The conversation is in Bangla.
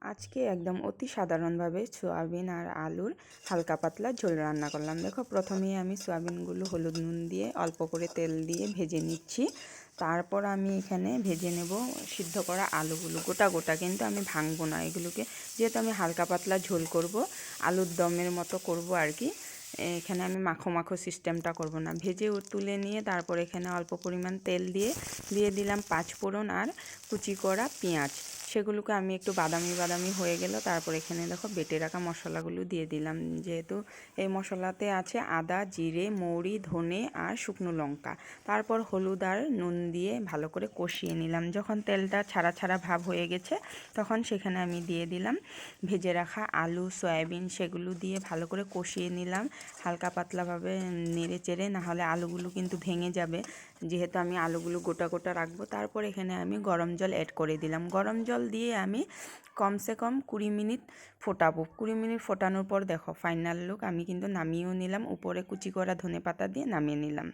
আজকে একদম অতি সাধারণভাবে সয়াবিন আর আলুর হালকা পাতলা ঝোল রান্না করলাম। দেখো, প্রথমেই আমি সয়াবিনগুলো হলুদ নুন দিয়ে অল্প করে তেল দিয়ে ভেজে নিচ্ছি। তারপর আমি এখানে ভেজে নেব সিদ্ধ করা আলুগুলো, গোটা গোটা, কিন্তু আমি ভাঙবো না এগুলোকে, যেহেতু আমি হালকা পাতলা ঝোল করব, আলুর দমের মতো করব আর কি। এখানে আমি মাখো মাখো সিস্টেমটা করব না। ভেজে তুলে নিয়ে তারপর এখানে অল্প পরিমাণ তেল দিয়ে দিলাম পাঁচফোড়ন আর কুচি করা পেঁয়াজ। সেগুলোকে আমি একটু বাদামি বাদামি হয়ে গেল, তারপর এখানে দেখো বেটে রাখা মশলাগুলো দিয়ে দিলাম। যেহেতু এই মশলাতে আছে আদা, জিরে, মৌরি, ধনে আর শুকনো লঙ্কা। তারপর হলুদ আর নুন দিয়ে ভালো করে কষিয়ে নিলাম। যখন তেলটা ছাড়া ছাড়া ভাব হয়ে গেছে তখন সেখানে আমি দিয়ে দিলাম ভেজে রাখা আলু, সয়াবিন, সেগুলো দিয়ে ভালো করে কষিয়ে নিলাম হালকা পাতলাভাবে নেড়ে চেড়ে, নাহলে আলুগুলো কিন্তু ভেঙে যাবে, যেহেতু আমি আলুগুলো গোটা গোটা রাখবো। তারপর এখানে আমি গরম জল অ্যাড করে দিলাম। গরম জল দিয়ে আমি কমসে কম 20 মিনিট ফোটাবো। 20 মিনিট ফোটানোর পর দেখো ফাইনাল লুক, আমি কিন্তু নামিয়েও নিলাম, উপরে কুচি করা ধনেপাতা দিয়ে নামিয়ে নিলাম।